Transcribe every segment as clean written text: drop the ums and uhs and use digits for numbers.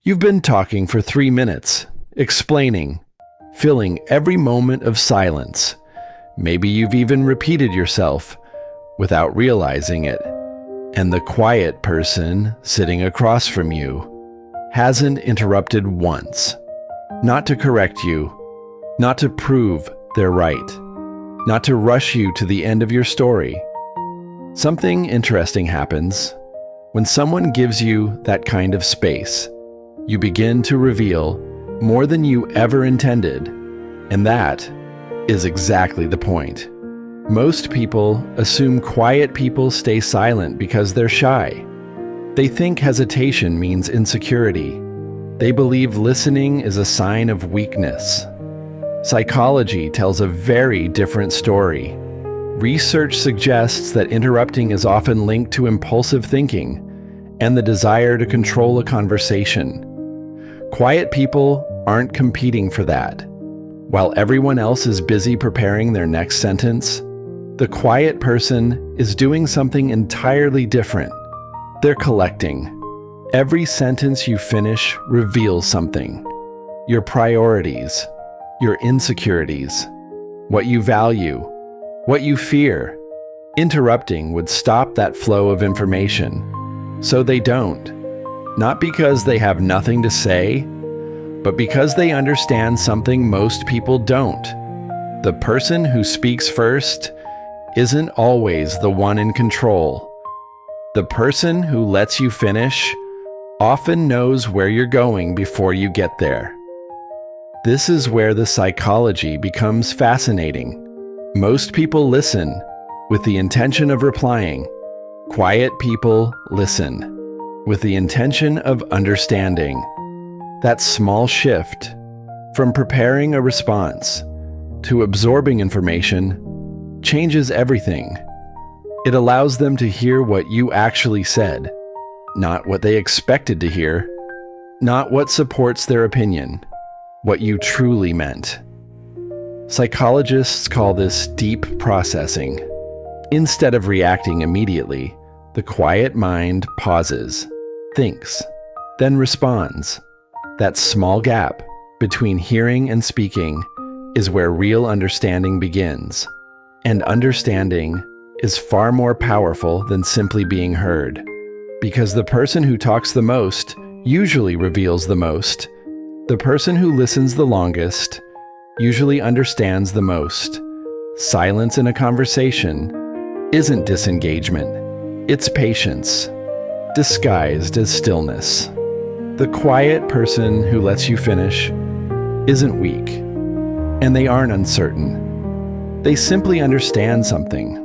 You've been talking for 3 minutes, explaining, filling every moment of silence. Maybe you've even repeated yourself without realizing it. And the quiet person sitting across from you hasn't interrupted once. Not to correct you, not to prove they're right, not to rush you to the end of your story. Something interesting happens when someone gives you that kind of space. You begin to reveal more than you ever intended, and that is exactly the point. Most people assume quiet people stay silent because they're shy. They think hesitation means insecurity. They believe listening is a sign of weakness. Psychology tells a very different story. Research suggests that interrupting is often linked to impulsive thinking and the desire to control a conversation. Quiet people aren't competing for that. While everyone else is busy preparing their next sentence, the quiet person is doing something entirely different. They're collecting. Every sentence you finish reveals something. Your priorities, your insecurities, what you value, what you fear. Interrupting would stop that flow of information. So they don't. Not because they have nothing to say, but because they understand something most people don't. The person who speaks first isn't always the one in control. The person who lets you finish often knows where you're going before you get there. This is where the psychology becomes fascinating. Most people listen with the intention of replying. Quiet people listen with the intention of understanding. That small shift from preparing a response to absorbing information changes everything. It allows them to hear what you actually said, not what they expected to hear, not what supports their opinion, what you truly meant. Psychologists call this deep processing. Instead of reacting immediately, the quiet mind pauses, thinks, then responds. That small gap between hearing and speaking is where real understanding begins. And understanding is far more powerful than simply being heard. Because the person who talks the most usually reveals the most. The person who listens the longest usually understands the most. Silence in a conversation isn't disengagement. It's patience, disguised as stillness. The quiet person who lets you finish isn't weak, and they aren't uncertain. They simply understand something.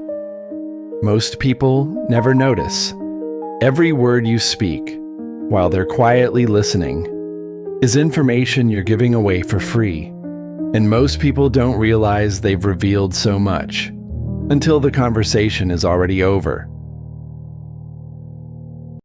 Most people never notice. Every word you speak, while they're quietly listening, is information you're giving away for free, and most people don't realize they've revealed so much until the conversation is already over.